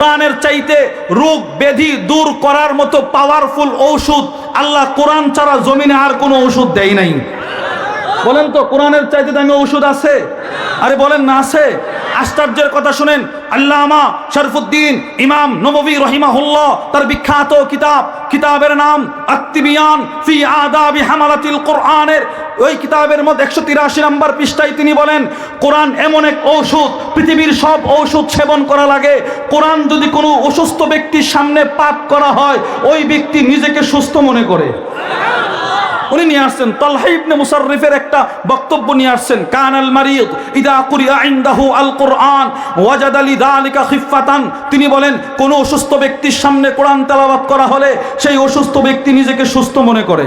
কোরআনের চাইতে রোগ ব্যাধি দূর করার মতো পাওয়ারফুল ঔষধ আল্লাহ কোরআন ছাড়া জমিনে আর কোনো ঔষধ দেয় নাই। বলেন তো কোরআনের চাইতে দামি ঔষধ আছে? আরে বলেন না আছে? আশ্চর্যের কথা শুনেন, আল্লামা শরফুদ্দীন ইমাম নববী রহিমাহুল্লাহ তার বিখ্যাত কিতাবের নাম আত-তিবিয়ান ফি আদাবি হামালাতিল কোরআনের, ওই কিতাবের মধ্যে 183 নম্বর পৃষ্ঠায় তিনি বলেন, কোরআন এমন এক ঔষধ, পৃথিবীর সব ঔষধ সেবন করা লাগে, কোরআন যদি কোনো অসুস্থ ব্যক্তির সামনে পাঠ করা হয় ওই ব্যক্তি নিজেকে সুস্থ মনে করে। উনি নিয়ে আসছেন তালহা ইবনে মুসাররিফের একটা বক্তব্য নিয়ে আসছেন, কানাল মারিদ ইদা কুরিয়া ইনদাহু আল কোরআন ওয়াজাদা লিযালিকা খিফাতান। তিনি বলেন কোন অসুস্থ ব্যক্তির সামনে কোরআন তেলাওয়াত করা হলে সেই অসুস্থ ব্যক্তি নিজেকে সুস্থ মনে করে।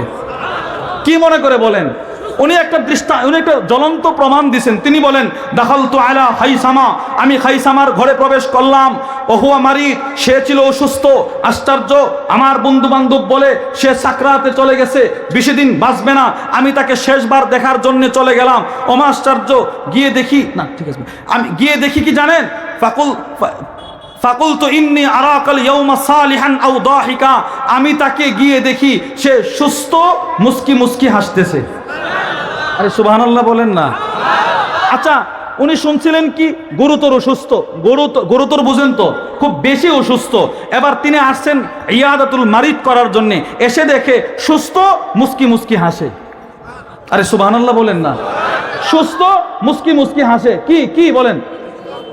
কি মনে করে বলেন? উনি একটা জ্বলন্ত প্রমাণ দিয়েছেন। তিনি বলেন, দাখালতু আলা খাইসামা, আমি খাইসামার ঘরে প্রবেশ করলাম, ওহুয়া মারিদ, সে ছিল অসুস্থ। আশ্চর্য, আমার বন্ধু বান্ধব বলে সে সাকরাতে চলে গেছে, বেশি দিন বাঁচবে না। আমি তাকে শেষবার দেখার জন্য চলে গেলাম। ওমা আশ্চর্য, গিয়ে দেখি না, ঠিক আছে, আমি গিয়ে দেখি কি জানেন, ফাকুলতু ইন্নী আরাকাল ইয়াউমা সালিহান আও দাহিকা, আমি তাকে গিয়ে দেখি সে সুস্থ, মুস্কি মুস্কি হাসতেছে। আরে সুবহানাল্লাহ বলেন না। আচ্ছা, উনি শুনছিলেন কি গুরুতর অসুস্থ, গুরুতর বুঝেন তো, খুব বেশি অসুস্থ। এবার তিনি আসছেন ইয়াদাতুল মারিদ করার জন্য, এসে দেখে সুস্থ, মুস্কি মুস্কি হাসে। আরে সুবহানাল্লাহ বলেন না। সুস্থ, মুস্কি মুস্কি হাসে, কি বলেন?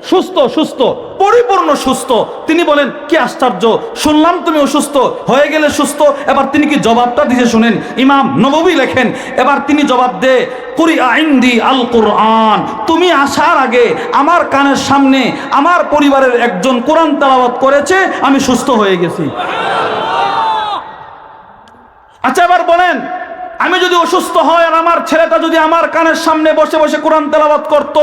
সুস্থ, পরিপূর্ণ সুস্থ। তিনি বলেন কি আশ্চর্য, শুনলাম তুমি অসুস্থ, হয়ে গেলে সুস্থ। এবার তিনি কি জবাবটা দিয়েছে শুনেন, ইমাম নববী লেখেন, এবার তিনি জবাব দে, কুরিআ ইনদি আল কোরআন, তুমি আসার আগে আমার কানের সামনে আমার পরিবারের একজন কোরআন তেলাওয়াত করেছে, আমি সুস্থ হয়ে গেছি। আচ্ছা এবার বলেন, আমি যদি অসুস্থ হয় আর আমার ছেলেটা যদি আমার কানের সামনে বসে বসে কোরআন তেলাওয়াত করত,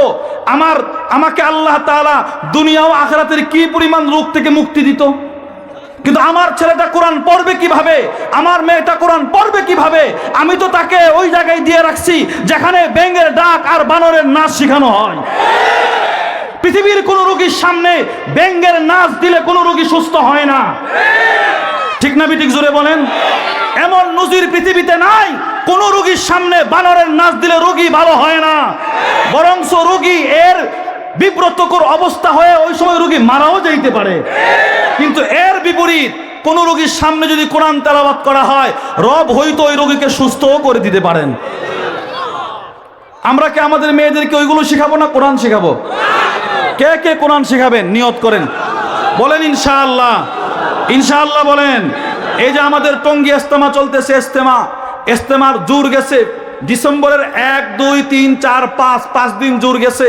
আমাকে আল্লাহ তাআলা দুনিয়া ও আখিরাতের কি পরিমাণ রোগ থেকে মুক্তি দিত। কিন্তু আমার ছেলেটা কোরআন পড়বে কিভাবে, আমার মেয়েটা কোরআন পড়বে কিভাবে? আমি তো তাকে ওই জায়গায় দিয়ে রাখছি যেখানে ব্যাঙের ডাক আর বানরের নাচ শেখানো হয়। পৃথিবীর কোন রোগীর সামনে ব্যাঙের নাচ দিলে কোন রোগী সুস্থ হয় না। ঠিক না বিঠিক জোরে বলেন? এমন নজির পৃথিবীতে নাই, কোন রোগীর সামনে বানরের নাচ দিলে রোগী ভালো হয় না, বরঞ্চ রোগী এর বিব্রতকর অবস্থা হয়ে ওই সময় রোগী মারাও যাইতে পারে। কিন্তু এর বিপরীত, কোন রোগীর সামনে যদি কোরআন তেলাওয়াত করা হয়, রব হয়তো ওই রোগীকে সুস্থও করে দিতে পারেন। আমরা কি আমাদের মেয়েদেরকে ওইগুলো শেখাবো না কোরআন শেখাবো? কে কে কোরআন শেখাবেন নিয়ত করেন, বলেন ইনশাআল্লাহ। ইনশাআল্লাহ বলেন। এই যে আমাদের টঙ্গী ইস্তেমা চলতেছে, ইস্তেমার জোর গেছে ডিসেম্বরের 1, 2, 3, 4, 5 দিন জোর গেছে।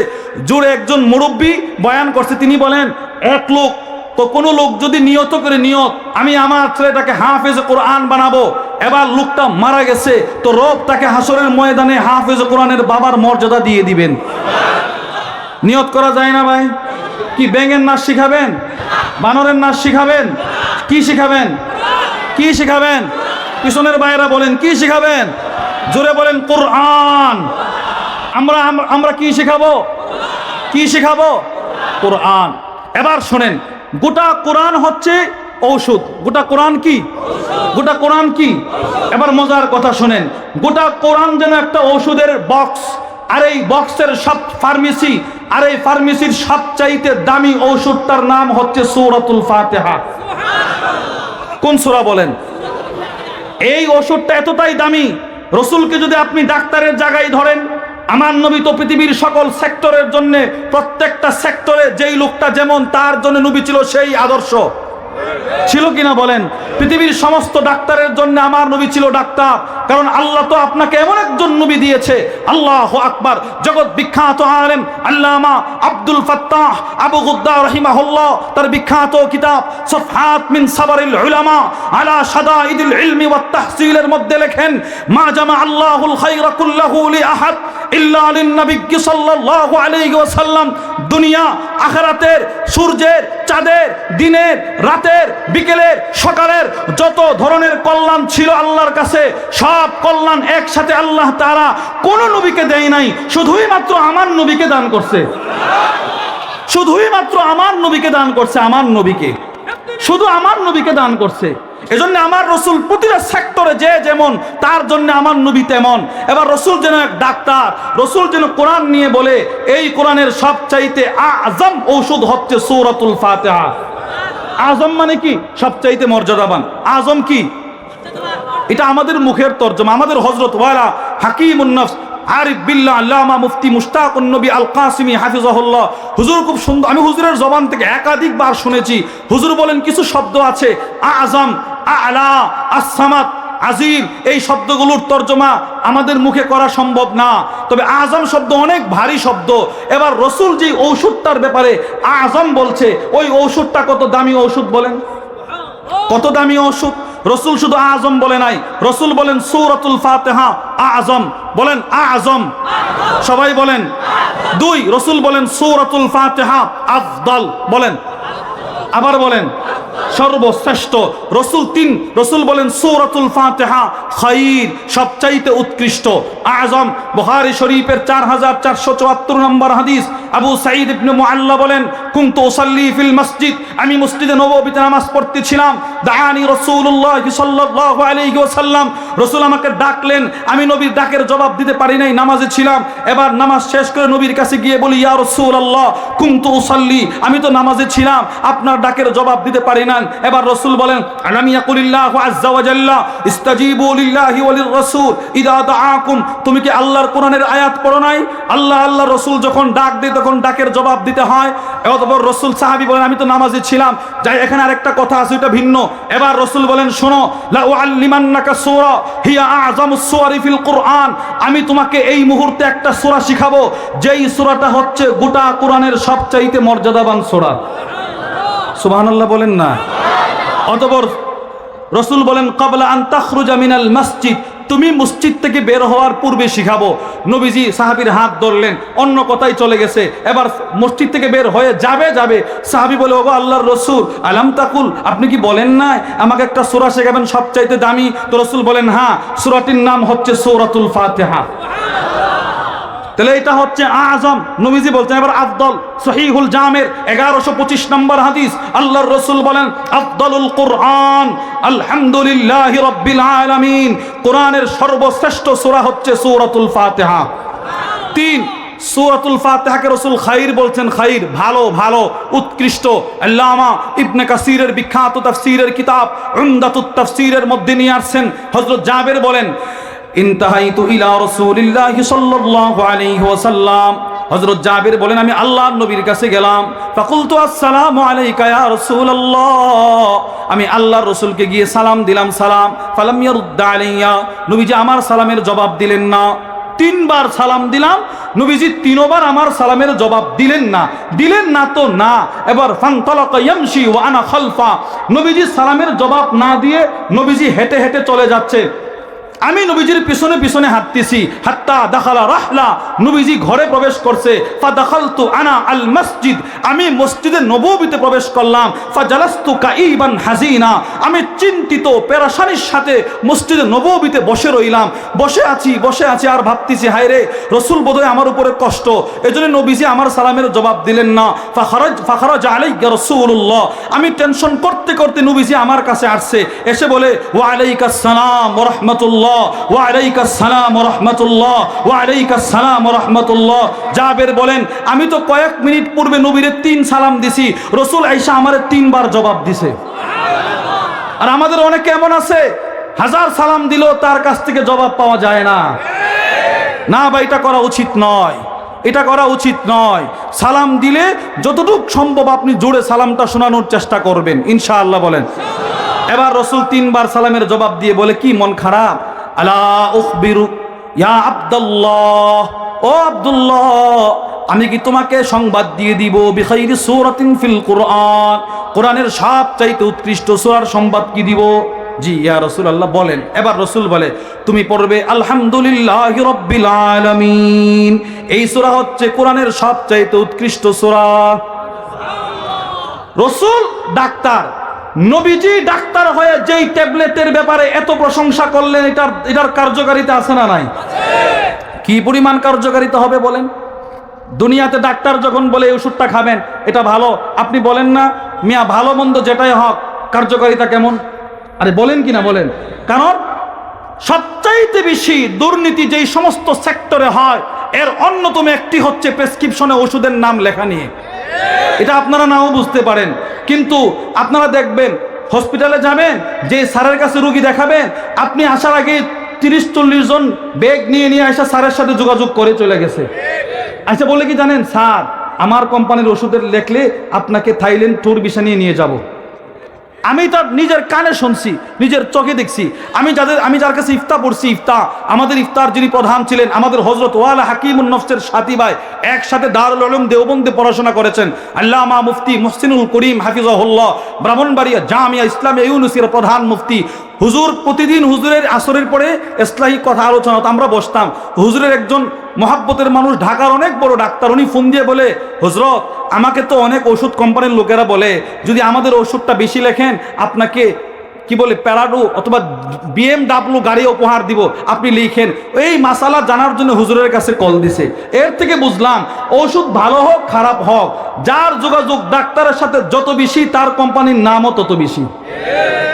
জোরে একজন মুরব্বী বয়ান করছে, তিনি বলেন এক লোক তো, কোনো লোক যদি নিয়ত করে আমি আমার ছেলেটাকে হাফেজে কোরআন বানাবো, এবার লোকটা মারা গেছে, তো রব তাকে হাসরের ময়দানে হাফেজে কোরআনের বাবার মর্যাদা দিয়ে দিবেন। নিয়ত করা যায় না ভাই? কি ব্যাঙের নাচ শিখাবেন, বানরের নাচ শিখাবেন, কি শিখাবেন? পিছনের ভাইয়েরা বলেন কি শিখাবেন? জোরে বলেন কোরআন। আমরা কি শিখাবো? কোরআন। এবার শোনেন, গোটা কোরআন হচ্ছে ঔষধ। গোটা কোরআন কি? এবার মজার কথা শোনেন, গোটা কোরআন যেন একটা ঔষধের বক্স, আর এই বক্সের সব ফার্মেসি, আর এই ফার্মেসির সবচাইতে দামি ঔষধটার নাম হচ্ছে সূরাতুল ফাতিহা। কোন সূরা বলেন? এই ওষুধটা এতটাই দামি, রসুলকে যদি আপনি ডাক্তারের জায়গায় ধরেন, আমার নবী তো পৃথিবীর সকল সেক্টরের জন্য, প্রত্যেকটা সেক্টরে যেই লোকটা যেমন তার জন্য নবী ছিল সেই আদর্শ ছিল কিনা বলেন? পৃথিবীর সমস্ত ডাক্তারের জন্য আমার নবী ছিল ডাক্তার, কারণ আল্লাহ তো আপনাকে এমন একজন নবী দিয়েছে। আল্লাহু আকবার। জগৎ বিখ্যাত আলেম আল্লামা আব্দুল ফাত্তাহ আবু গুদ্দা রাহিমাহুল্লাহ তার বিখ্যাত কিতাব সফহাত মিন সাবরিল উলামা আলা শাদাইদিল ইলমি ওয়াত তাহসিলের মধ্যে লেখেন, মা জামা আল্লাহুল খায়রা কুল্লাহু লি আহাদ ইল্লা লিন নবী সাল্লাল্লাহু আলাইহি ওয়াসাল্লাম। দুনিয়া আখিরাতের, সূর্যের, চাঁদের, দিনের, রাতের, বিকেলের, সকালের যত ধরনের কল্যাণ ছিল আল্লাহর কাছে, সব কল্যাণ একসাথে আল্লাহ তাআলা কোন নবীকে দেয় নাই, শুধুই মাত্র আমার নবীকে দান করছে। শুধুই মাত্র আমার নবীকে দান করছে, আমার নবীকে, শুধু আমার নবীকে দান করছে। এজন্য আমার রসুল প্রতিটা সেক্টরে যে যেমন, তার জন্য আমার নবী তেমন। এবার রসুল যেন এক ডাক্তার, রসুল যেন কোরআন নিয়ে বলে এই কোরআনের সবচাইতে আজম ঔষধ হচ্ছে সূরাতুল ফাতিহা। আজম মানে কি? সবচাইতে মর্যাদাবান। আজম কি? এটা আমাদের মুখের তর্জমা। আমাদের হযরত ওয়ালা হাকিমুন নফস আরিফ বিল্লাহ আল্লামা মুফতি মুশতাকুন নবী আল কাসিমি হাফিজাহুল্লাহ, হুজুর খুব সুন্দর, আমি হুজুরের জবান থেকে একাধিকবার শুনেছি। হুজুর বলেন কিছু শব্দ আছে, আজম, আলা, আসসামাদ, আজিম, এই শব্দগুলোর তর্জমা আমাদের মুখে করা সম্ভব না, তবে আজম শব্দ অনেক ভারী শব্দ। এবার রসুল যে ঔষধটার ব্যাপারে আজম বলছে, ওই ঔষধটা কত দামি ঔষধ বলেন? কত দামি ঔষধ? রসুল শুধু আজম বলে নাই, রসুল বলেন সূরাতুল ফাতিহা আজম। বলেন আজম, সবাই বলেন। দুই, রসুল বলেন সূরাতুল ফাতিহা আফদল। বলেন, আবার বলেন সর্বশ্রেষ্ঠ। রসুল তিন, রসুল বলেন সূরাতুল ফাতিহা খায়র, সবচাইতে উৎকৃষ্ট। আজম, বুখারী শরীফের 4474 নম্বর হাদিস। আবু সাঈদ ইবনে মুআল্লা বলেন, কুনতু উসাল্লি ফিল মসজিদ, আমি মসজিদে নববীতে নামাজ পড়তেছিলাম। দাআনি রাসূলুল্লাহ সাল্লাল্লাহু আলাইহি ওয়াসাল্লাম, রসুল আমাকে ডাকলেন, আমি নবীর ডাকের জবাব দিতে পারি নাই, নামাজে ছিলাম। এবার নামাজ শেষ করে নবীর কাছে গিয়ে বলি, ইয়া রাসূলুল্লাহ কুনতু উসাল্লি, আমি তো নামাজে ছিলাম, আপনার ডাকের জবাব দিতে পারি না। এবার রসুল বলেন, আলাম ইয়াকুলিল্লাহু আযজা ওয়া জাল্লা ইস্তাজিবু লিল্লাহি ওয়া লির রাসূল ইযা দাআকুম, তুমি কি আল্লাহর কোরআনের আয়াত পড়ো নাই? আল্লাহ রসুল যখন ডাক দেয় তখন ডাকের জবাব দিতে হয়। অতঃপর রসুল, সাহাবী বলেন, আমি তো নামাজে ছিলাম। যাই, এখানে আরেকটা কথা আছে, এটা ভিন্ন। এবার রসুল বলেন, শোনো, লা উআল্লিমান্নাকা সূরা হিয়া আযজামুস সূয়ারি ফিল কুরআন, আমি তোমাকে এই মুহূর্তে একটা সূরা শিখাবো, যেই সূরাটা হচ্ছে গোটা কোরআনের সবচাইতে মর্যাদাবান সূরা। সুবহানাল্লাহ বলেন না? অতঃপর রসুল বলেন, ক্বাবলা আন তাখরুজা মিনাল মসজিদ, তুমি মসজিদ থেকে বের হওয়ার পূর্বে শিখাবো। নবীজি সাহাবীর হাত ধরলেন, অন্য কথাই চলে গেছে। এবার মসজিদ থেকে বের হয়ে যাবে, সাহাবী বলে, ওগো আল্লাহর রসুল, আলাম তাকুল, আপনি কি বলেন না আমাকে একটা সূরা শেখাবেন সবচাইতে দামি? তো রসুল বলেন, হ্যাঁ, সূরাটির নাম হচ্ছে সূরাতুল ফাতিহা। তাহলে এটা হচ্ছে আজম। নবীজি বলছেন এবার আফদল। সহিহুল জামের 1125 নম্বর হাদিস, আল্লাহর রাসূল বলেন, আফদলুল কুরআন আলহামদুলিল্লাহি রাব্বিল আলামিন, কোরআনের সর্বশ্রেষ্ঠ সূরা হচ্ছে সূরাতুল ফাতিহা। 3, সূরাতুল ফাতিহাকে রাসূল খায়র বলছেন, খায়র, ভালো, ভালো, উৎকৃষ্ট। আল্লামা ইবনে কাসিরের বিখ্যাত তাফসীরের কিতাব উমদাতুত তাফসীরের মধ্যে নিয়ে আসছেন, হযরত জাবের বলেন, ইনতাহাইতু ইলা রাসূলিল্লাহি সাল্লাল্লাহু আলাইহি ওয়াসাল্লাম, হযরত জাবের বলেন, আমি আল্লাহর নবীর কাছে গেলাম। ফাকুলতু আসসালামু আলাইকা ইয়া রাসূলুল্লাহ, আমি আল্লাহর রাসূলকে গিয়ে সালাম দিলাম, সালাম। ফালাম ইয়ারুদ্দা আলাইয়া, নবীজি আমার সালামের জবাব দিলেন না। 3 বার সালাম দিলাম, নবীজি 3 বার আমার সালামের জবাব দিলেন না তো না। এবার ফানতালাকা ইয়ামশি ওয়া আনা খালফা, নবীজি সালামের জবাব না দিয়ে নবীজি হেঁটে হেঁটে চলে যাচ্ছে, আমি নবীজির পিছনে পিছনে হাঁটতেছি। হাত্তা দাখালা রাহলা, নবীজি ঘরে প্রবেশ করছে। ফাদাখালতু আনা আল মসজিদ, আমি মসজিদে নববীতে প্রবেশ করলাম। ফাজালাস্তু কাইবান হাজিনা, আমি চিন্তিত পেরেশানির সাথে মসজিদে নববীতে বসে রইলাম। বসে আছি আর ভাবতেছি, হায় রে, রসুল বোধহয় আমার উপরে কষ্ট, এজন্য নবীজি আমার সালামের জবাব দিলেন না। ফাখারাজ আলাইকা রাসূলুল্লাহ, আমি টেনশন করতে করতে নবীজি আমার কাছে আসছে, এসে বলে, ওয়া আলাইকাস সালাম ওয়া রাহমাতুল্লাহ, ওয়া আলাইকাস সালাম ওয়া রাহমাতুল্লাহ, ওয়া আলাইকাস সালাম ওয়া রাহমাতুল্লাহ। জাবের বলেন, আমি তো কয়েক মিনিট পূর্বে নবীরে 3 সালাম দিছি, রসুল আইসা আমারে 3 বার জবাব দিছে। আর আমাদের অনেকে এমন আছে, 1000 সালাম দিলেও তার কাছ থেকে জবাব পাওয়া যায় না। না ভাই, এটা করা উচিত নয়, এটা করা উচিত নয়। সালাম দিলে যতটুকু সম্ভব আপনি জোরে সালামটা শোনানোর চেষ্টা করবেন, ইনশাআল্লাহ বলেন। এবার রসুল 3 বার সালামের জবাব দিয়ে বলে, কি মন খারাপ? আলা উখবিরু ইয়া আব্দুল্লাহ, ও আব্দুল্লাহ, আমি কি তোমাকে সংবাদ দিয়ে দিব, বিখাইরি সূরাতিন ফিল কুরআন, কোরআনের সবচাইতে উৎকৃষ্ট সূরার সংবাদ কি দিব? জি ইয়া রাসূলুল্লাহ, বলেন। এবার রসুল বলে, তুমি পড়বে আলহামদুলিল্লাহি রাব্বিল আলামিন, এই সূরা হচ্ছে কোরআনের সবচাইতে উৎকৃষ্ট সূরা। রসুল ডাক্তার, নবীজি ডাক্তার হয়ে যেই ট্যাবলেটের ব্যাপারে এত প্রশংসা করলেন, এটার কার্যকারিতা আছে না নাই? কি পরিমাণ কার্যকারিতা হবে বলেন? দুনিয়াতে ডাক্তার যখন বলে এই ওষুধটা খাবেন এটা ভালো, আপনি বলেন না মিয়া ভালো মন্দ যেটাই হোক কার্যকারিতা কেমন? আরে বলেন কি না বলেন? কারণ সবচাইতে বেশি দুর্নীতি যেই সমস্ত সেক্টরে হয় এর অন্যতম একটি হচ্ছে প্রেসক্রিপশনে ওষুধের নাম লেখা নিয়ে। এটা আপনারা নাও বুঝতে পারেন, কিন্তু আপনারা দেখবেন হসপিটালে যাবেন, যে স্যারের কাছে রুগী দেখাবেন, আপনি আসার আগে 30-40 জন ব্যাগ নিয়ে আসা স্যারের সাথে যোগাযোগ করে চলে গেছে। আচ্ছা বলে কি জানেন, স্যার আমার কোম্পানির ওষুধের লেখলে আপনাকে থাইল্যান্ড ট্যুর ভিসা নিয়ে যাব। আমি তার নিজের কানে শুনছি, নিজের চোখে দেখছি। আমি যার কাছে ইফতা পড়ছি, আমাদের ইফতার যিনি প্রধান ছিলেন আমাদের হযরত ওয়ালা হাকিমুন নফসের সাথী ভাই, একসাথে দারুল উলুম দেওবন্দে পড়াশোনা করেছেন। আল্লামা মুফতি মুহসিনুল করিম হাফিজাহুল্লাহ, ব্রাহ্মণবাড়িয়া জামিয়া ইসলামিয়া ইউনুসের প্রধান মুফতি। হুজুর প্রতিদিন হুজুরের আসরের পরে ইসলাহি কথা আলোচনা হতো, আমরা বসতাম। হুজুরের একজন মহাব্বতের মানুষ, ঢাকার অনেক বড় ডাক্তার, উনি ফোন দিয়ে বলে, হজরত আমাকে তো অনেক ওষুধ কোম্পানির লোকেরা বলে যদি আমাদের ওষুধটা বেশি লেখেন আপনাকে কি বলে প্যারাডো অথবা BMW গাড়ি উপহার দিব, আপনি লিখেন। এই মাসালা জানার জন্য হুজুরের কাছে কল দিছে। এর থেকে বুঝলাম ওষুধ ভালো হোক খারাপ হোক, যার যোগাযোগ ডাক্তারের সাথে যত বেশি তার কোম্পানির নামও তত বেশি।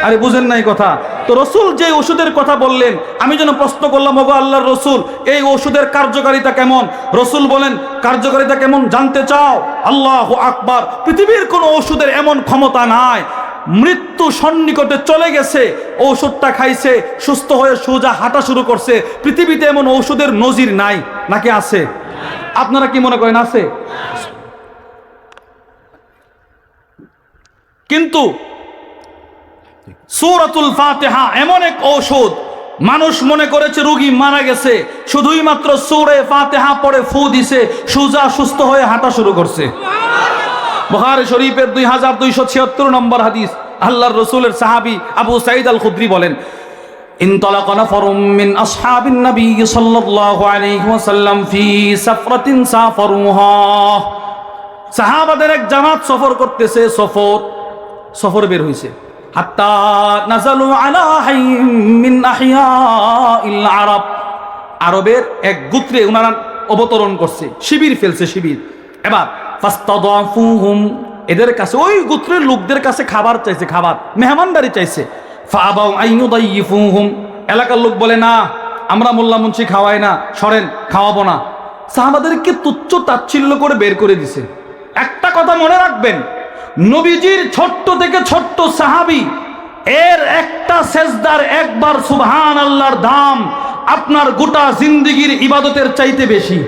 আরে বুঝেন নাই কথা? তো রসুল যে ওষুধের কথা বললেন, আমি যেন প্রশ্ন করলাম, ওগো আল্লাহর রসুল এই ওষুধের কার্যকারিতা কেমন? রসুল বলেন কার্যকারিতা কেমন জানতে চাও? আল্লাহু আকবার, পৃথিবীর কোনো ওষুধের এমন ক্ষমতা নাই। মৃত্যু সন্নিকটে চলে গেছে, ঔষধটা খাইছে, সুস্থ হয়ে সোজা হাঁটা শুরু করছে। পৃথিবীতে এমন ঔষধের নজির নাই, নাকি আছে? আপনারা কি মনে করেন আছে? কিন্তু সূরাতুল ফাতিহা এমন এক ঔষধ, মানুষ মনে করেছে রোগী মারা গেছে, শুধুই মাত্র সূরা ফাতিহা পড়ে ফু দিছে, সোজা সুস্থ হয়ে হাঁটা শুরু করছে। বুখারী শরীফের 2276 নম্বর হাদিস, আল্লাহর রাসূলের সাহাবী আবু সাঈদ আল খুদরি বলেন, ইনতালাকা নাফারুম মিন আসহাবিন নবী সাল্লাল্লাহু আলাইহি ওয়াসাল্লাম ফি সাফরাতিন সাফারুহা। সাহাবাদের এক জামাত সফর করতেছে, সফর বের হইছে। হাত্তা নাযালু আলা হাইয়্যিন মিন আহিয়াইল আরব, আরবের এক গোত্রে ওনারা অবতরণ করছে, শিবির ফেলছে শিবির। এবার ফাস্তাদাফুহুম, এদের কাছে ওই গোত্রের লোকদের কাছে খাবার চাইছে, খাবার মেহমানদারি চাইছে। ফাআবাউ আইয়ুদাইয়িফুহুম, এলাকার লোক বলে না আমরা মোল্লা মুন্সি খাওয়াই না, সরেন খাওয়াবো না। সাহাবাদেরকে তুচ্ছ তাচ্ছিল্য করে বের করে দিছে। একটা কথা মনে রাখবেন, নবীজির ছোট্ট থেকে ছোট্ট সাহাবী, এর একটা সেজদার একবার সুবহানাল্লাহর দাম আপনার গোটা জিন্দেগীর ইবাদতের চাইতে বেশি।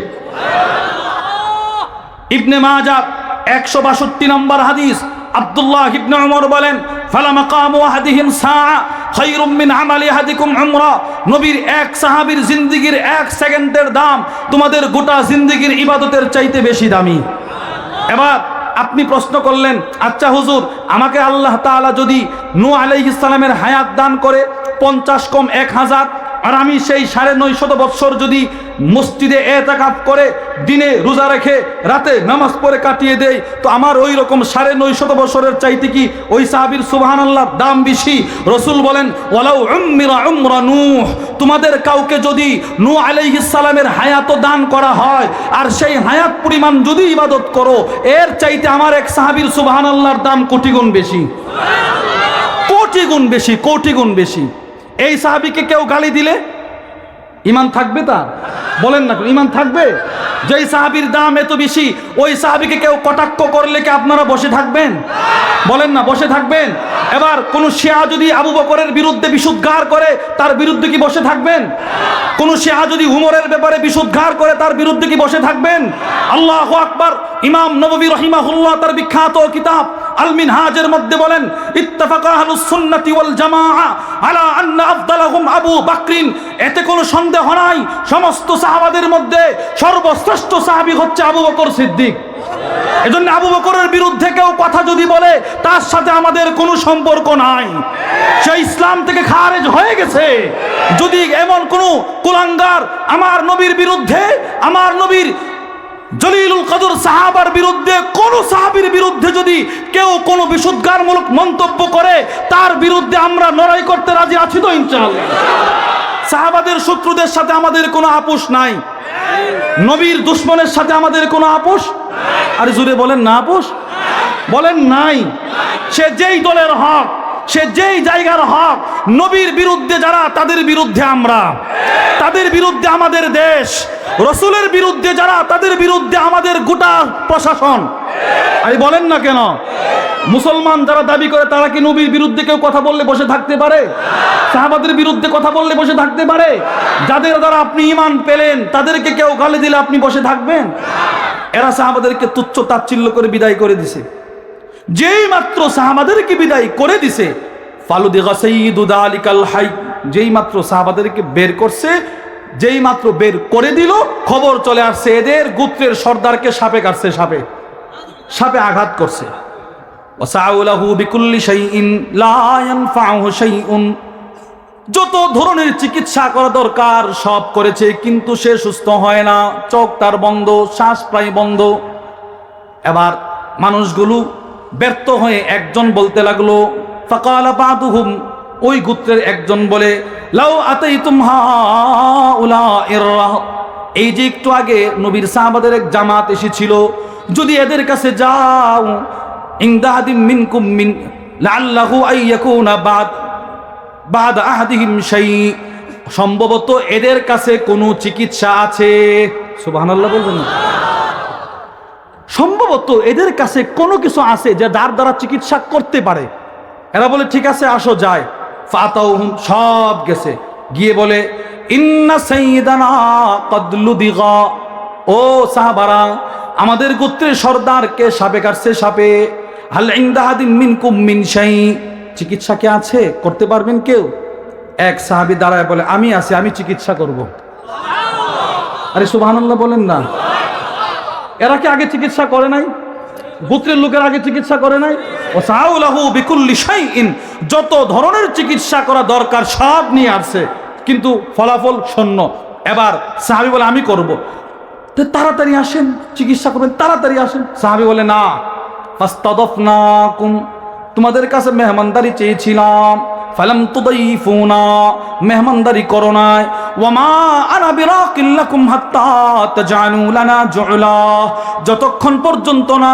ইবনে মাজাহ 162 নম্বর হাদিস, আব্দুল্লাহ ইবনে উমর বলেন, ফালা মাকামু আহাদিহিম সাআ খায়রুম মিন আমালি আহাদিকুম উমরা। নবীর এক সাহাবীর জিন্দেগীর 1 সেকেন্ডের দাম তোমাদের গোটা জিন্দেগীর ইবাদতের চাইতে বেশি দামি। এবার আপনি প্রশ্ন করলেন, আচ্ছা হুজুর আমাকে আল্লাহ তাআলা যদি নূহ আলাইহিস সালামের হায়াত দান করে 50 কম 1000, আর আমি সেই 950 বৎসর যদি মসজিদে এতেকাফ করে দিনে রোজা রেখে রাতে নামাজ পড়ে কাটিয়ে দেই, তো আমার ওই রকম 950 বছরের চাইতে কি ওই সাহাবীর সুবহানাল্লাহর দাম বেশি? রাসূল বলেন, ওয়ালাউ উমরা উমরা নূহ, তোমাদের কাউকে যদি নূহ আলাইহিস সালামের হায়াত দান করা হয় আর সেই হায়াত পরিমাণ যদি ইবাদত করো, এর চাইতে আমার এক সাহাবীর সুবহানাল্লাহর দাম কোটি গুণ বেশি। কোটি গুণ বেশি, কোটি গুণ বেশি। এই সাহাবীকে কেউ গালি দিলে ঈমান থাকবে তার? বলেন না, ঈমান থাকবে? যেই সাহাবীর দাম এত বেশি, ওই সাহাবীকে কেউ কটাক্ষ করলে কি আপনারা বসে থাকবেন? বলেন না, বসে থাকবেন? এবার কোন শিয়া যদি আবু বকরের বিরুদ্ধে বিশুদ্ধার করে, তার বিরুদ্ধে কি বসে থাকবেন? কোন শিয়া যদি উমরের ব্যাপারে বিশুদ্ধার করে, তার বিরুদ্ধে কি বসে থাকবেন? আল্লাহু আকবার। ইমাম নববী রাহিমাহুল্লাহ তার বিখ্যাত কিতাব আল মিনহাজের মধ্যে বলেন, ইত্তাফাকা আহলুস সুন্নাতি ওয়াল জামাআ আলা আন্না আফদালাহুম আবু বকরিন। এতে কোনো সন্দেহ নাই, সমস্ত সাহাবাদের মধ্যে সর্বশ্রেষ্ঠ সাহাবী হচ্ছে আবু বকর সিদ্দিক। এজন্য আবু বকরের বিরুদ্ধে কেউ কথা যদি বলে, তার সাথে আমাদের কোনো সম্পর্ক নাই, সে ইসলাম থেকে খারেজ হয়ে গেছে। যদি এমন কোনো কুলাঙ্গার আমার নবীর বিরুদ্ধে, আমার নবীর জলিলুল কদর সাহাবার বিরুদ্ধে, কোন সাহাবীর বিরুদ্ধে যদি কেউ কোনো বিশুদ্ধারমূলক মন্তব্য করে, তার বিরুদ্ধে আমরা লড়াই করতে রাজি আছি তো ইনশাআল্লাহ। সাহাবাদের শত্রুদের সাথে আমাদের কোনো আপোষ নাই। নবীর দুশ্মনের সাথে আমাদের কোনো আপোষ? আর জুড়ে বলেন না আপোষ, বলেন নাই। সে যেই দলের হক, সে যেই জায়গার হক, নবীর বিরুদ্ধে যারা তাদের বিরুদ্ধে আমরা, তাদের বিরুদ্ধে আমাদের দেশ, রসুলের বিরুদ্ধে যারা তাদের বিরুদ্ধে আমাদের গোটা প্রশাসন। আরে বলেন না কেন? মুসলমান যারা দাবি করে তারা কি নবীর বিরুদ্ধে কেউ কথা বললে বসে থাকতে পারে? সাহাবাদের বিরুদ্ধে কথা বললে বসে থাকতে পারে? যাদের দ্বারা আপনি ঈমান পেলেন তাদেরকে কেউ গালি দিলে আপনি বসে থাকবেন? এরা সাহাবাদেরকে তুচ্ছ তাচ্ছিল্য করে বিদায় করে দিছে। যেই মাত্র সাহাবাদেরকে বিদায় করে দিছে, ফালুদিগা সাইয়্যিদু যালিকাল হাই, যেই মাত্র সাহাবাদেরকে বের করছে, যেই মাত্র বের করে দিল, খবর চলে আসছে এদের গোত্রের সর্দারকে সাপে কাটছে, সাপে আঘাত করছে। ওয়াসাউলাহু বিকুল্লি শাইইন লা ইয়ানফাউহু শাইউন, যত ধরনের চিকিৎসা করা দরকার সব করেছে, কিন্তু সে সুস্থ হয় না, চোখ তার বন্ধ, শ্বাস প্রায় বন্ধ। এবার মানুষগুলো ব্যর্থ হয়ে একজন বলতে লাগলো, ফাকালা বাদুহুম, ওই গোত্রের একজন বলে, লাউ আতাইতুম হাউলাইর, এই যে একটু আগে নবীর সাহাবাদের এক জামাত এসেছিল, যদি এদের কাছে যাও, ইনদাদিম মিনকুম মিন লাআল্লাহু আইয়াকুনা বাদ আহাদিহিম শাই, সম্ভবত এদের কাছে কোনো চিকিৎসা আছে। সুবহানাল্লাহ বলবেন না? সম্ভবত এদের কাছে কোনো কিছু আছে যে যার দ্বারা চিকিৎসা করতে পারে। এরা বলে ঠিক আছে আসো যায়। ফাতাউহুম, সব গেছে, গিয়ে বলে, ইন্না সাইয়্যিদানা ক্বাদ লুদিগা, ও সাহাবারা, আমাদের গোত্রের সর্দারকে সাপে কাটছে, সাপে। হাল ইনদাহাদিম মিনকুম মিন শাই, চিকিৎসা কে আছে, করতে পারবেন কেউ? এক সাহাবী দাঁড়ায় বলে, আমি আছি, আমি চিকিৎসা করব। আরে সুবহানাল্লাহ বলেন না? এরা কি আগে চিকিৎসা করে নাই? গোত্রের লোকের আগে চিকিৎসা করে নাই? ওয়াসাউলাহু বিকুল্লি শাইইন, যত ধরনের চিকিৎসা করা দরকার সব নিয়ে আসছে, কিন্তু ফলাফল শূন্য। এবার সাহাবী বলে, আমি করব। তো তাড়াতাড়ি আসেন, চিকিৎসা করবেন, তাড়াতাড়ি আসেন। সাহাবী বলে, না, ফাস্তাদাফনাকুম, তোমাদের কাছে মেহমানদারি চেয়েছিলাম, ফালাম তুদাইফুনা, মেহমানদারি করো নাই। ওয়ামা আনা বিরাকিল লাকুম হাত্তা তাজআলু লানা জুলা, যতক্ষণ পর্যন্ত না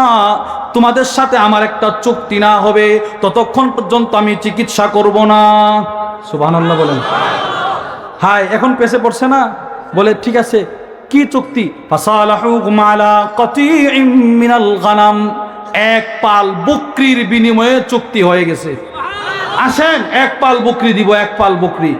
তোমাদের সাথে আমার একটা চুক্তি না হবে ততক্ষণ পর্যন্ত আমি চিকিৎসা করব না। সুবহানাল্লাহ বলেন। হায়, এখন পেছে পড়ছে না? বলে ঠিক আছে, কি চুক্তি? ফাসালাহুকুম আলা কাতিইম মিনাল গানাম, এক পাল বকরির বিনিময়ে চুক্তি হয়ে গেছে। আসেন, এক পাল বকরি দিব, এক পাল বকরি।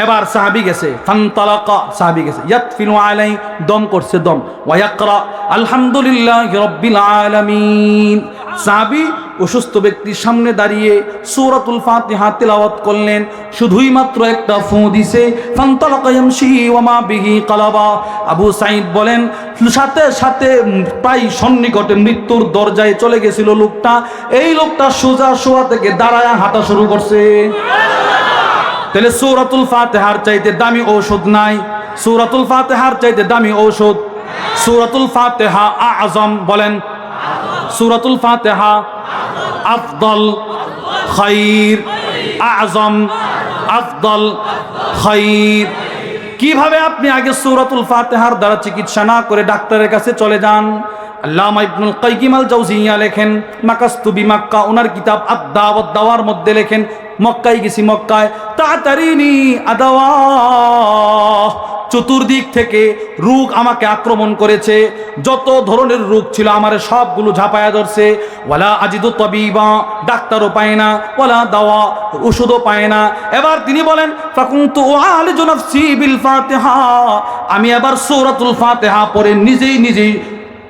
এবার সাহাবী গেছে, ফান্তালাকা, সাহাবী গেছে, ইয়াতফিনু আলাই, দম করছে, দম, ওয়া ইয়াকরা আলহামদুলিল্লাহি রাব্বিল আলামিন। সাহাবী অসুস্থ ব্যক্তির সামনে দাঁড়িয়ে সূরাতুল ফাতিহা তিলাওয়াত করলেন, শুধুই মাত্র একটা ফু দিছে, ফান্তালাকা ইয়ামশি ওয়া মা বিহি কালাবা। আবু সাঈদ বলেন, সাথে সাথে প্রায় সন্নিকটে মৃত্যুর দরজায় চলে গেছিল লোকটা। এই লোকটা সোজা শোয়া থেকে দাঁড়ায় হাঁটা শুরু করছে। তাহলে সূরাতুল ফাতিহার চাইতে দামি ঔষধ নাই, সূরাতুল ফাতিহার চাইতে দামি ঔষধ সূরাতুল ফাতিহা আযম। বলেন, সূরাতুল ফাতিহা আফদল, খায়র, আযম, আফদল, খায়র। কিভাবে আপনি আগে সূরাতুল ফাতিহার দ্বারা চিকিৎসা না করে ডাক্তারের কাছে চলে যান? আল্লামা ইবনুল কাইয়িম আল জাওজিয়া লেখেন, মাকাস্তু বিমাক্কা, ওনার কিতাব আদ-দাওয়াত দাওয়ার মধ্যে লেখেন, মক্কায় গেছি, মক্কায় তাতারিনি আদাওয়া, চতুর্দিক থেকে রোগ আমাকে আক্রমণ করেছে, যত ধরনের রোগ ছিল আমার সবগুলো ঝাঁপায়া ধরছে। ওয়ালা আজিদু তাবিবা, ডাক্তারও পায় না, ওয়ালা দাওয়া, ওষুধও পায় না। এবার তিনি বলেন, ফাকুনতু উআলিজু নাফসি বিল ফাতিহা, আমি এবার সূরাতুল ফাতিহা পড়ে নিজেই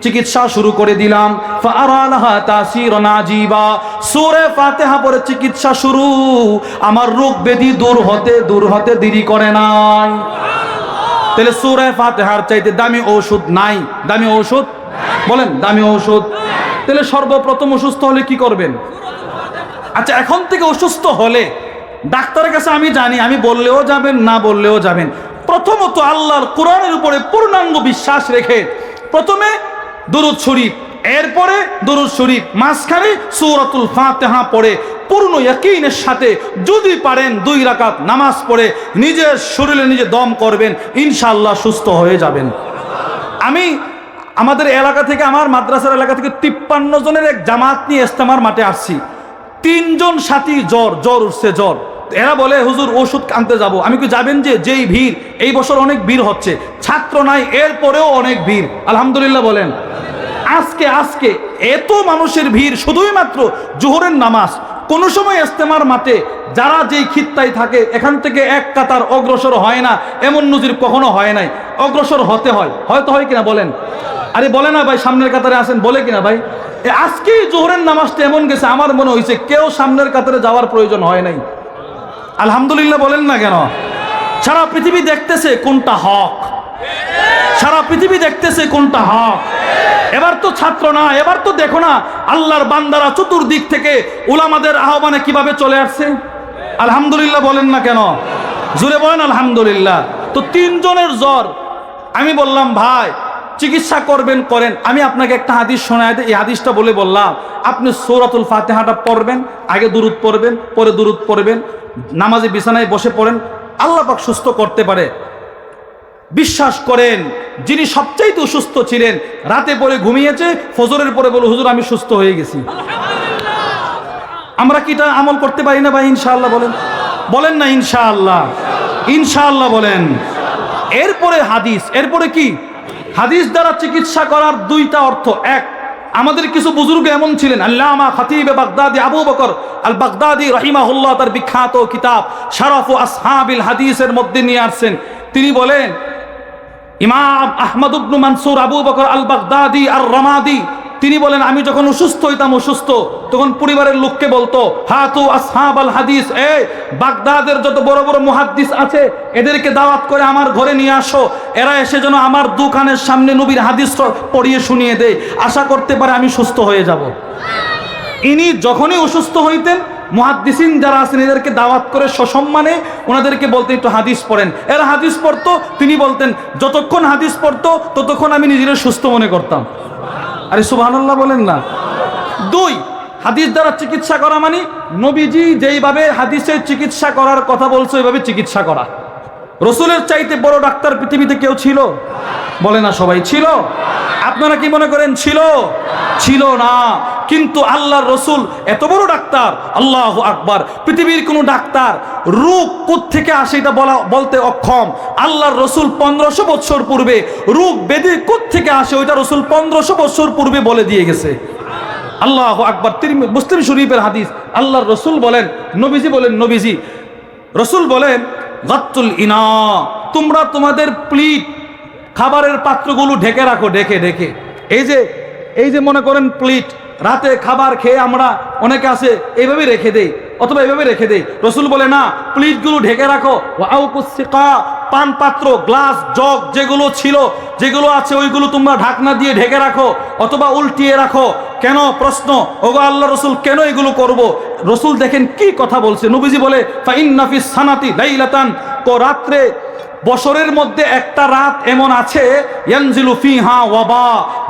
চিকিৎসা শুরু করে দিলাম। ফাআরালাহা তাসীরান আজীবা, সূরা ফাতিহা পড়ে চিকিৎসা শুরু, আমার রোগ ব্যাধি দূর হতে দেরি করে নাই। তাহলে সূরা ফাতিহার চাইতে দামি ঔষধ নাই? দামি ঔষধ বলেন, দামি ঔষধ। তাহলে সর্বপ্রথম অসুস্থ হলে কি করবেন? আচ্ছা, এখন থেকে অসুস্থ হলে ডাক্তারের কাছে আমি জানি, আমি বললেও যাবেন, না বললেও যাবেন। প্রথমত আল্লাহর কোরআনের উপরে পূর্ণাঙ্গ বিশ্বাস রেখে প্রথমে দুরূদ শরীফ, এরপরে দুরূদ শরীফ, মাঝখানে সূরাতুল ফাতিহা পড়ে পূর্ণ ইয়াকিনের সাথে যদি পারেন 2 রাকাত নামাজ পড়ে নিজের শরীরে নিজে দম করবেন, ইনশাআল্লাহ সুস্থ হয়ে যাবেন। আমি আমাদের এলাকা থেকে, আমার মাদ্রাসার এলাকা থেকে 53 জনের এক জামাত নিয়ে ইস্তেমার মাঠে আসছি। 3 জন সাথী জ্বর উঠছে, জ্বর। এরা বলে হুজুর ওষুধ আনতে যাব। আমি কি যাবেন? যে যেই ভিড়, এই বছর অনেক ভিড় হচ্ছে, ছাত্র নাই এরপরেও অনেক ভিড়, আলহামদুলিল্লাহ বলেন। আজকে এত মানুষের ভিড় শুধুই মাত্র জোহরের নামাজ। কোন সময় ইস্তেমার মাঠে যারা যেই খিত্তায় থাকে এখান থেকে এক কাতার অগ্রসর হয় না, এমন নজির কখনো হয় নাই। অগ্রসর হতে হয়, হয়তো হয় কিনা বলেন? আরে বলে না ভাই, সামনের কাতারে আসেন, বলে কিনা ভাই? আজকেই জোহরের নামাজটা এমন গেছে, আমার মনে হয়েছে কেউ সামনের কাতারে যাওয়ার প্রয়োজন হয় নাই। আলহামদুলিল্লাহ বলেন না কেন? সারা পৃথিবী দেখতেছে কোনটা হক, সারা পৃথিবী দেখতেছে কোনটা হক। এবার তো ছাত্র না, এবার তো দেখো না আল্লাহর বান্দারা চতুর্দিক থেকে উলামাদের আহ্বানে কিভাবে চলে আসছে। আলহামদুলিল্লাহ বলেন না কেন? জোরে বলেন আলহামদুলিল্লাহ। তো 3 জনের জ্বর। আমি বললাম ভাই চিকিৎসা করবেন করেন, আমি আপনাকে একটা হাদিস শোনায় দিই। এই হাদিসটা বলে বললাম আপনি সূরাতুল ফাতিহাটা পড়বেন, আগে দুরূদ পড়বেন, পরে দুরূদ পড়বেন, নামাজে বিছানায় বসে পড়েন, আল্লাহ পাক সুস্থ করতে পারে। বিশ্বাস করেন, যিনি সবচাইতে অসুস্থ ছিলেন, রাতে পরে ঘুমিয়েছে, ফজরের পরে বলে হুজুর আমি সুস্থ হয়ে গেছি। আমরা কি এটা আমল করতে পারি না ভাই? ইনশাআল্লাহ বলেন, বলেন না ইনশাআল্লাহ? ইনশাআল্লাহ বলেন। এরপরে হাদিস, এরপরে কি? হাদিস দ্বারা চিকিৎসা করার 2টা অর্থ। এক, আমাদের কিছু বুজুর্গ এমন ছিলেন, আল্লামা খতিবে বাগদাদি আবু বকর আল বাগদাদি রাহিমাহুল্লাহ তার বিখ্যাত কিতাব শারাফু আসহাবিল হাদিসের মধ্যে নিয়ে আসছেন। তিনি বলেন, ইমাম আহমদ ইবনে মানসুর আবু বকর আল বাগদাদি আর রামাদি, তিনি বলেন আমি যখন অসুস্থ হইতাম, তখন পরিবারের লোককে বলতো হাতু আসহাব আল হাদিস, এই বাগদাদের যত বড় বড় মুহাদ্দিস আছে এদেরকে দাওয়াত করে আমার ঘরে নিয়ে আসো, এরা এসে যেন আমার দোকানের সামনে নবীর হাদিস পড়িয়ে শুনিয়ে দেয়, আশা করতে পারে আমি সুস্থ হয়ে যাব। ইনি যখনই অসুস্থ হইতেন, মুহাদ্দিসিন যারা আছেন এদেরকে দাওয়াত করে সসম্মানে ওনাদেরকে বলতেন একটু হাদিস পড়েন। এরা হাদিস পড়তো, তিনি বলতেন যতক্ষণ হাদিস পড়তো ততক্ষণ আমি নিজের সুস্থ মনে করতাম। আরে সুবহানাল্লাহ বলেন না? 2, হাদিস দ্বারা চিকিৎসা করা মানে নবীজি যেইভাবে হাদিসের চিকিৎসা করার কথা বলছে ওইভাবে চিকিৎসা করা। রসুলের চাইতে বড় ডাক্তার পৃথিবীতে কেউ ছিল? বলে না সবাই, ছিল? আপনারা কি মনে করেন ছিল? ছিল না। কিন্তু আল্লাহর রসুল এত বড় ডাক্তার, আল্লাহু আকবার। পৃথিবীর কোন ডাক্তার রোগ কোত্থেকে আসে এটা বলতে অক্ষম। আল্লাহর রসুল 1500 বছর পূর্বে রোগ ব্যাধি কোত্থেকে আসে ওইটা রসুল 1500 বছর পূর্বে বলে দিয়ে গেছে। আল্লাহু আকবার। মুসলিম শরীফের হাদিস, আল্লাহর রসুল বলেন, নবীজি রসুল বলেন গাত্তুল ইনা, তোমরা তোমাদের প্লেট খাবারের পাত্রগুলো ঢেকে রাখো, ঢেকে। এই যে মনে করেন প্লেট, রাতে খাবার খেয়ে আমরা অনেকে আছে এইভাবে রেখে দেই, অথবা এইভাবে রেখে দেই। রসুল বলে না, প্লেটগুলো ঢেকে রাখো। পান পাত্র, গ্লাস, জগ যেগুলো আছে ওইগুলো তোমরা ঢাকনা দিয়ে ঢেকে রাখো অথবা উল্টিয়ে রাখো। কেন? প্রশ্ন, ওগো আল্লাহ রসুল কেন এগুলো করব? রসুল দেখেন কি কথা বলছে। নবীজি বলে ফাইন্না ফিস সানাতি লাইলাতান, তো রাত্রে বছরের মধ্যে একটা রাত এমন আছে ইয়ানজিলু ফিহা ওয়াবা,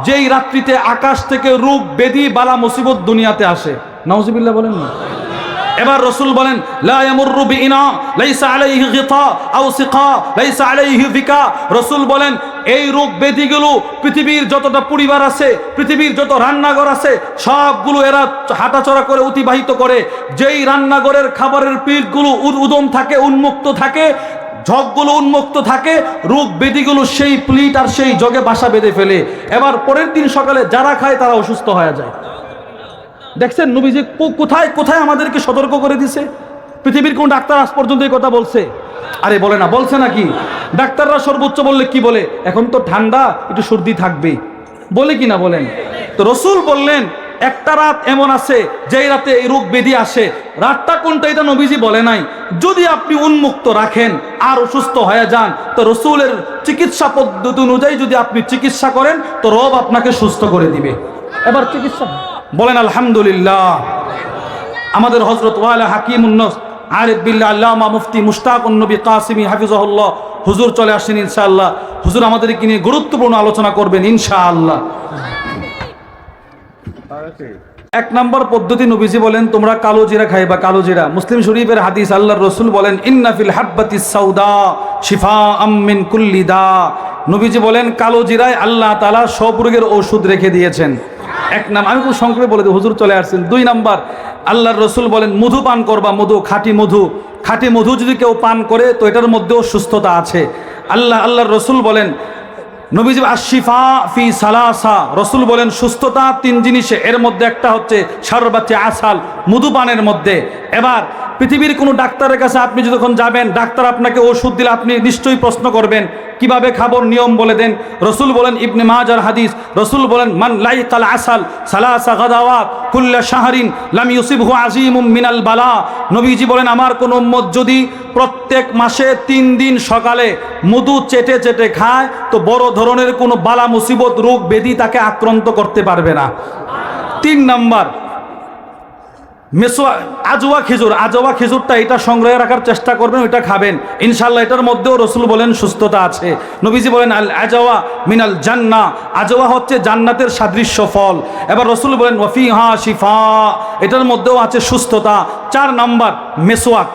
যেই রাত্রিতে আকাশ থেকে রোগ ব্যাধি বালা মুসিবত দুনিয়াতে আসে। নাউজুবিল্লাহ বলেন না? এবার রসুল বলেন লা ইয়ামুররু বিইনা লাইসা আলাইহি গিতা আও সিকা লাইসা আলাইহি ফিকা। রসুল বলেন এই রোগ ব্যাধিগুলো পৃথিবীর যতটা পরিবার আছে, পৃথিবীর যত রান্নাঘর আছে সবগুলো এরা হাঁটাচড়া করে অতিবাহিত করে। যেই রান্নাঘরের খাবারের পিঠগুলো উদম থাকে, উন্মুক্ত থাকে, জগগুলো উন্মুক্ত থাকে, রোগ ব্যাধিগুলো সেই প্লেট আর সেই জগে বাসা বেঁধে ফেলে। এবার পরের দিন সকালে যারা খায় তারা অসুস্থ হয়ে যায়। দেখছেন নবীজি কোথায় কোথায় আমাদেরকে সতর্ক করে দিছে। পৃথিবীর কোন ডাক্তার আজ পর্যন্ত এই কথা বলছে? আরে বলে না, বলছে নাকি? ডাক্তাররা সর্বোচ্চ বললে কি বলে, এখন তো ঠান্ডা, একটু সর্দি থাকবে, বলে কি না বলেন? তো রসুল বললেন একটা রাত এমন আছে যেই রাতে এই রোগ ব্যাধি আসে। রাতটা কোনটা এটা নবীজি বলে নাই। যদি আপনি উন্মুক্ত রাখেন আর অসুস্থ হয়ে যান, তো রসুলের চিকিৎসা পদ্ধতি অনুযায়ী যদি আপনি চিকিৎসা করেন তো রব আপনাকে সুস্থ করে দিবে। এবার চিকিৎসা বলেন আলহামদুলিল্লাহ। আমাদের হযরত ওয়ালা হাকিমুন নফস আরিফ বিল্লাহ আল্লামা মুফতি মুশতাকুন নবী কাসিমি হাফিজাহুল্লাহ হুজুর চলে আসেন ইনশাআল্লাহ। হুজুর আমাদেরকে নিয়ে গুরুত্বপূর্ণ আলোচনা করবেন ইনশাআল্লাহ। 1 নম্বর পদ্ধতি, নবীজি বলেন তোমরা কালো জিরা খাইবা, কালো জিরা। মুসলিম শরীফের হাদিস, আল্লাহর রসুল বলেন ইন্না ফিল হাব্বাতিস সাউদা শিফাআম মিন কুল্লি দা। নবীজি বলেন কালো জিরায় আল্লাহ তাআলা সব রোগের ওষুধ রেখে দিয়েছেন। এক নাম, আমি খুব সংক্ষেপে বলে দিই, হুজুর চলে আসছেন। 2 নাম্বার, আল্লাহর রসুল বলেন মধু পান করবা, মধু, খাঁটি মধু যদি কেউ পান করে তো এটার মধ্যেও সুস্থতা আছে। আল্লাহর রসুল বলেন, নবীজি আশিফা ফি সালাসা, রসুল বলেন সুস্থতা 3 জিনিসে, এর মধ্যে একটা হচ্ছে শারবাতে আসাল, মধুপানের মধ্যে। এবার পৃথিবীর কোনো ডাক্তারের কাছে আপনি যখন যাবেন, ডাক্তার আপনাকে ওষুধ দিলে আপনি নিশ্চয়ই প্রশ্ন করবেন কিভাবে খাবো, নিয়ম বলে দেন। রসুল বলেন, ইবনে মাজার হাদিস, রসুল বলেন মান লাইকাল আসাল সালাসা গাদাওয়াত কুল্লা শাহরিন লাম ইউসিবহু আযীমুম মিনাল বালা। নবীজি বলেন আমার কোন উম্মত যদি প্রত্যেক মাসে 3 দিন সকালে মধু চেটে চেটে খায় তো বড় ধরনের কোনো বালা মুসিবত, রোগ ব্যাধি তাকে আক্রান্ত করতে পারবে না। 3 নাম্বার, আজওয়া খেজুরটা, এটা সংগ্রহে রাখার চেষ্টা করবেন, ওইটা খাবেন ইনশাল্লাহ, এটার মধ্যেও রসুল বলেন সুস্থতা আছে। নবীজি বলেন আল আজওয়া মিনাল জান্নাহ, আজওয়া হচ্ছে জান্নাতের সাদৃশ্য ফল। এবার রসুল বলেন ওয়াফিহা শিফা, এটার মধ্যেও আছে সুস্থতা। 4 নাম্বার মেসওয়াক।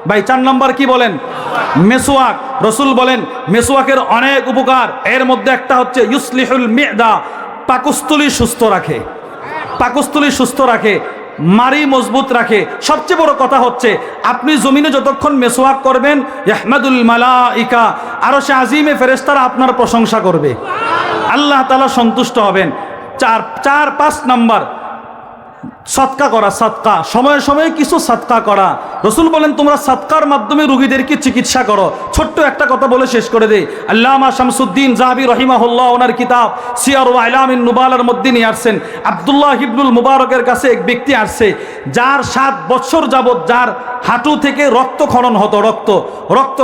ভাই 4 নাম্বার কি বলেন? মেসওয়াক। রসুল বলেন মেসওয়াকের অনেক উপকার, এর মধ্যে একটা হচ্ছে ইউসলিহুল মিদা, পাকস্থলী সুস্থ রাখে, মারি মজবুত রাখে। সবচেয়ে বড় কথা হচ্ছে আপনি জমিনে যতক্ষণ মেসওয়াক করবেন, ইয়াহমাদুল মালাইকা, আরশে আজিমে ফেরেশতারা আপনার প্রশংসা করবে, আল্লাহ তাআলা সন্তুষ্ট হবেন। 5 নাম্বার সদকা করা, সদকা, সময়ে সময়ে কিছু সদকা করা। রসুল বলেন তোমরা সদকার মাধ্যমে রোগীদেরকে চিকিৎসা করো। ছোট্ট একটা কথা বলে শেষ করে দেই, আল্লামা শামসুদ্দিন যাহাবী রাহিমাহুল্লাহ ওনার কিতাব সিয়ার ওয়া আলামিন নুবালার মধ্যে নিয়ে আসছেন, আব্দুল্লাহ ইবনুল মুবারকের কাছে এক ব্যক্তি আসছে যার 7 বছর যাবত যার হাঁটু থেকে রক্ত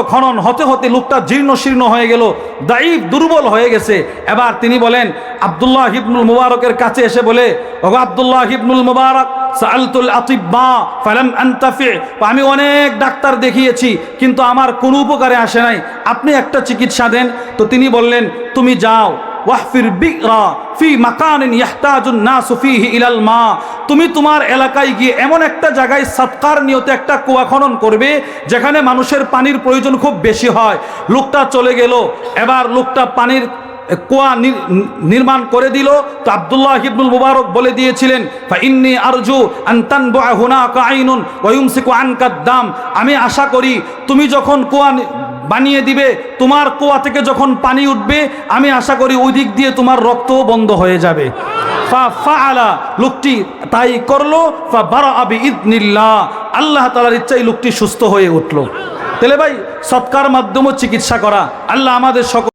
খনন হতে হতে লোকটা জীর্ণ শীর্ণ হয়ে গেল, দাঈফ, দুর্বল হয়ে গেছে। এবার তিনি বলেন আব্দুল্লাহ ইবনুল মুবারকের কাছে এসে বলে, ওগো আব্দুল্লাহ ইবনুল মুবারক, সাআলতুল আতিব্বা ফালাম আনতাফি, আমি অনেক ডাক্তার দেখিয়েছি কিন্তু আমার কোনো উপকারে আসে নাই, আপনি একটা চিকিৎসা দেন। তো তিনি বললেন তুমি যাও, ওয়াহফির বিগরা ফি মাকানিন ইয়াহতাজুন নাসু ফিহি ইলাল মা, তুমি তোমার এলাকায় গিয়ে এমন একটা জায়গায় সদকার নিয়তে একটা কুয়া খনন করবে যেখানে মানুষের পানির প্রয়োজন খুব বেশি হয়। লোকটা চলে গেল, এবার লোকটা পানির কুয়া নির্মাণ করে দিল। তো আব্দুল্লাহ ইবনুল মুবারক বলে দিয়েছিলেন ফাইন্নী আরজু আন তানবুআ হুনাকা আইনুন ওয়া ইউমসিকু আনকাদ দাম, আমি আশা করি তুমি যখন কুয়া বানিয়ে দিবে, তোমার কুয়া থেকে যখন পানি উঠবে, আমি আশা করি ওই দিক দিয়ে তোমার রক্তও বন্ধ হয়ে যাবে। ফাআলা, লোকটি তাই করলো। ফাবারাআ বিইذনিল্লাহ, আল্লাহ তাআলার ইচ্ছায় লোকটি সুস্থ হয়ে উঠলো। তাহলে ভাই সদকার মাধ্যমে চিকিৎসা করা, আল্লাহ আমাদের সকল